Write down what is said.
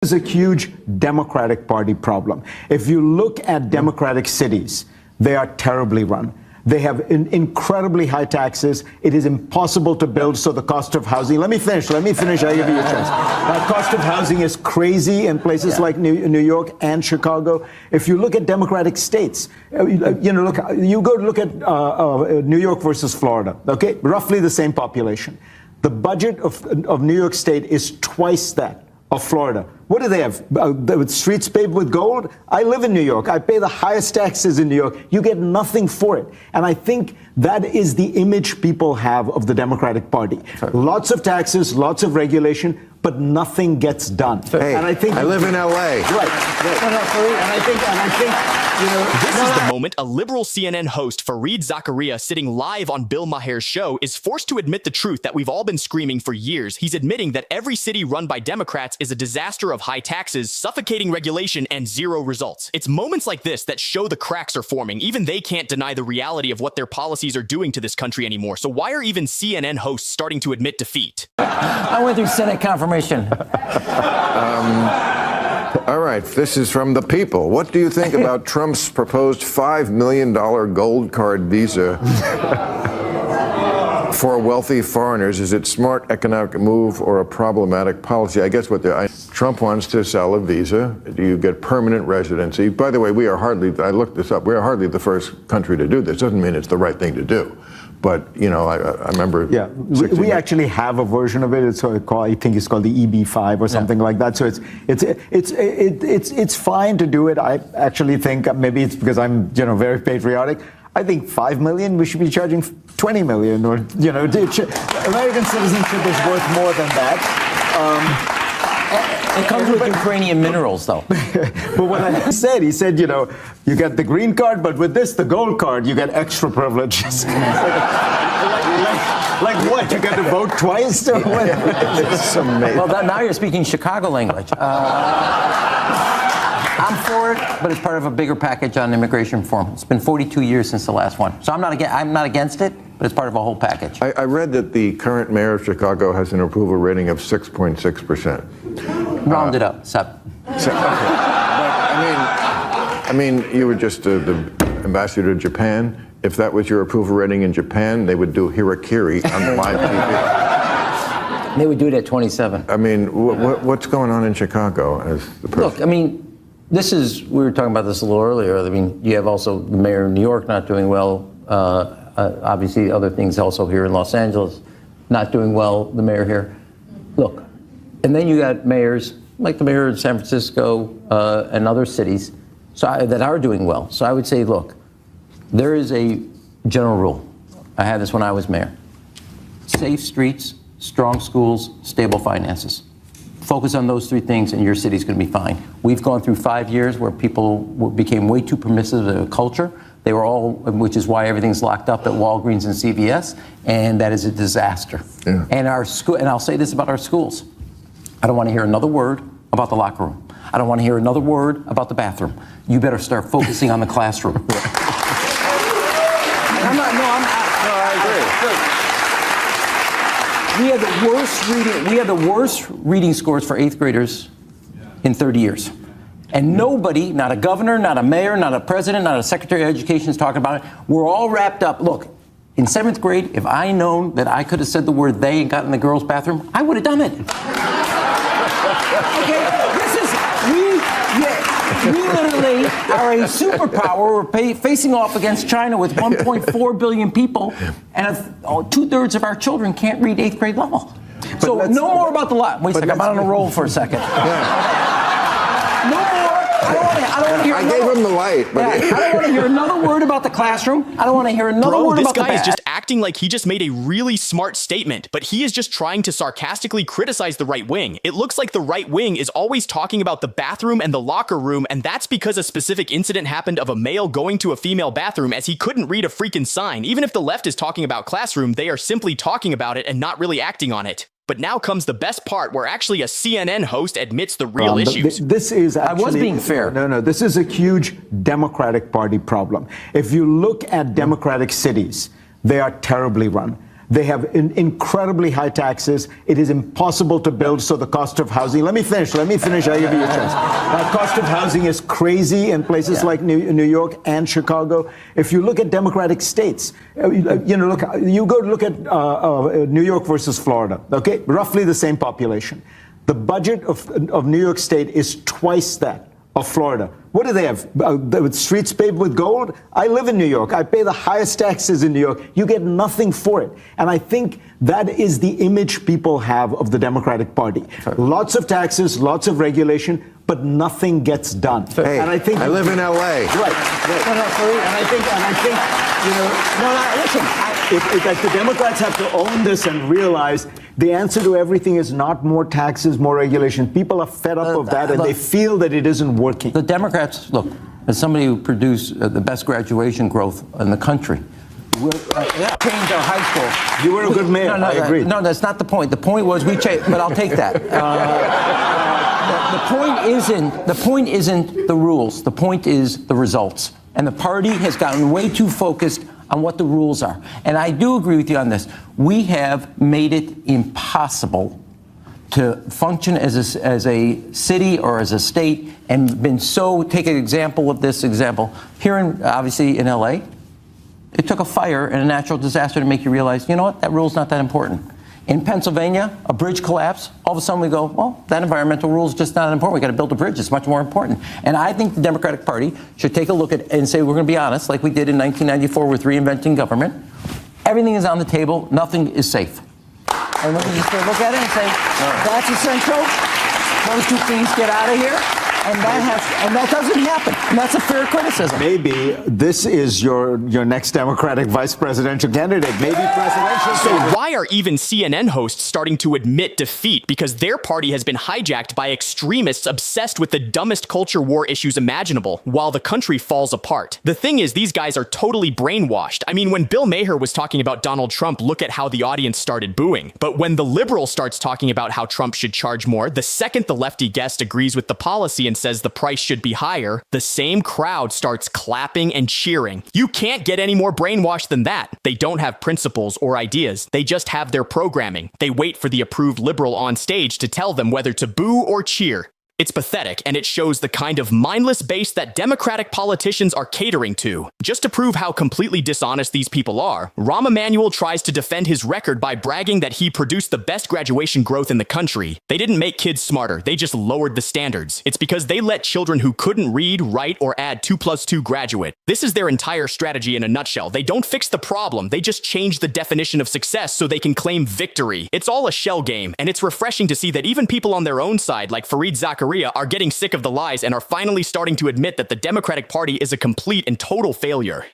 is a huge Democratic Party problem. If you look at Democratic cities, they are terribly run. They have incredibly high taxes. It is impossible to build, so the cost of housing. Let me finish. I give you a chance. Cost of housing is crazy in places like New York and Chicago. If you look at Democratic states, you go to look at New York versus Florida. Okay, roughly the same population. The budget of New York State is twice that of Florida. What do they have? Streets paved with gold? I live in New York. I pay the highest taxes in New York. You get nothing for it. And I think that is the image people have of the Democratic Party. Sure. Lots of taxes, lots of regulation, but nothing gets done. Hey, and I live in L.A. Right. And I think, This is the moment a liberal CNN host, Fareed Zakaria, sitting live on Bill Maher's show, is forced to admit the truth that we've all been screaming for years. He's admitting that every city run by Democrats is a disaster of high taxes, suffocating regulation, and zero results. It's moments like this that show the cracks are forming. Even they can't deny the reality of what their policies are doing to this country anymore. So why are even CNN hosts starting to admit defeat? I went through Senate confirmation. All right, this is from the people. What do you think about Trump's proposed $5 million gold card visa for wealthy foreigners? Is it smart economic move or a problematic policy? I guess Trump wants to sell a visa. You get permanent residency. By the way, I looked this up, we are hardly the first country to do this. Doesn't mean it's the right thing to do. But, I remember... Yeah, we actually have a version of it. It's I think it's called the EB-5 or something like that. So it's fine to do it. I actually think maybe it's because I'm, very patriotic. I think 5 million, we should be charging 20 million. Or, American citizenship is worth more than that. It comes with Ukrainian minerals, though. But what he said, you get the green card, but with this, the gold card, you get extra privileges. like what? You get to vote twice? Or what? It's amazing. Well, now you're speaking Chicago language. I'm for it, but it's part of a bigger package on immigration reform. It's been 42 years since the last one. So I'm not against it, but it's part of a whole package. I read that the current mayor of Chicago has an approval rating of 6.6%. Round it up, Sep. But, I mean, you were just the ambassador to Japan. If that was your approval rating in Japan, they would do harakiri on live TV. They would do it at 27. I mean, what's going on in Chicago as the person? Look, we were talking about this a little earlier. You have also the mayor of New York not doing well. Obviously, other things also here in Los Angeles not doing well, the mayor here. Look, and then you got mayors, like the mayor of San Francisco and other cities that are doing well. So I would say, look, there is a general rule. I had this when I was mayor. Safe streets, strong schools, stable finances. Focus on those three things and your city's going to be fine. We've gone through 5 years where people became way too permissive of a culture. They were which is why everything's locked up at Walgreens and CVS, and that is a disaster. Yeah. And I'll say this about our schools. I don't want to hear another word about the locker room. I don't want to hear another word about the bathroom. You better start focusing on the classroom. I agree. We had the worst reading scores for 8th graders in 30 years. And nobody, not a governor, not a mayor, not a president, not a secretary of education is talking about it. We're all wrapped up. Look, in 7th grade, if I known that I could have said the word they and got in the girls' bathroom, I would have done it. Okay, we literally are a superpower. We're facing off against China with 1.4 billion people, and 2/3 of our children can't read 8th grade level. So no more about the lot. Wait a second, I'm on a roll for a second. Yeah. No more. I don't want to hear. I gave him the light. But I don't want to hear another word about the classroom. I don't want to hear another word about the This guy is just acting like he just made a really smart statement, but he is just trying to sarcastically criticize the right wing. It looks like the right wing is always talking about the bathroom and the locker room, and that's because a specific incident happened of a male going to a female bathroom as he couldn't read a freaking sign. Even if the left is talking about classroom, they are simply talking about it and not really acting on it. But now comes the best part where actually a CNN host admits the real issues. This is actually... I was being fair. No, this is a huge Democratic Party problem. If you look at Democratic cities, they are terribly run. They have incredibly high taxes. It is impossible to build, so the cost of housing. Let me finish. I'll give you a chance. The cost of housing is crazy in places like New York and Chicago. If you look at Democratic states, you go look at New York versus Florida, okay? Roughly the same population. The budget of New York State is twice that of Florida. What do they have? Streets paved with gold? I live in New York. I pay the highest taxes in New York. You get nothing for it. And I think that is the image people have of the Democratic Party. Lots of taxes, lots of regulation, but nothing gets done. Hey, and I live in L.A. Right. If the Democrats have to own this and realize the answer to everything is not more taxes, more regulation. People are fed up of that, and they feel that it isn't working. The Democrats, look, as somebody who produced the best graduation growth in the country, that changed our high school. You were a good mayor. I agree. No, that's not the point. The point was we changed, but I'll take that. The point isn't the rules. The point is the results. And the party has gotten way too focused on what the rules are. And I do agree with you on this. We have made it impossible to function as a city or as a state, and been so, take an example of this example. Here, obviously in LA, it took a fire and a natural disaster to make you realize, you know what, that rule's not that important. In Pennsylvania, a bridge collapse, all of a sudden we go, well, that environmental rule is just not important. We got to build a bridge. It's much more important. And I think the Democratic Party should take a look at it and say, we're going to be honest, like we did in 1994 with reinventing government. Everything is on the table. Nothing is safe. And we can just look at it and say, that's essential. Those two things get out of here. And that doesn't happen. And that's a fair criticism. Maybe this is your next Democratic vice presidential candidate. Maybe presidential. So why are even CNN hosts starting to admit defeat? Because their party has been hijacked by extremists obsessed with the dumbest culture war issues imaginable, while the country falls apart. The thing is, these guys are totally brainwashed. I mean, when Bill Maher was talking about Donald Trump, look at how the audience started booing. But when the liberal starts talking about how Trump should charge more, the second the lefty guest agrees with the policy and says the price should be higher, the same crowd starts clapping and cheering. You can't get any more brainwashed than that. They don't have principles or ideas. They just have their programming. They wait for the approved liberal on stage to tell them whether to boo or cheer. It's pathetic, and it shows the kind of mindless base that Democratic politicians are catering to. Just to prove how completely dishonest these people are, Rahm Emanuel tries to defend his record by bragging that he produced the best graduation growth in the country. They didn't make kids smarter, they just lowered the standards. It's because they let children who couldn't read, write, or add 2+2 graduate. This is their entire strategy in a nutshell. They don't fix the problem, they just change the definition of success so they can claim victory. It's all a shell game, and it's refreshing to see that even people on their own side, like Fareed Zakaria, are getting sick of the lies and are finally starting to admit that the Democratic Party is a complete and total failure.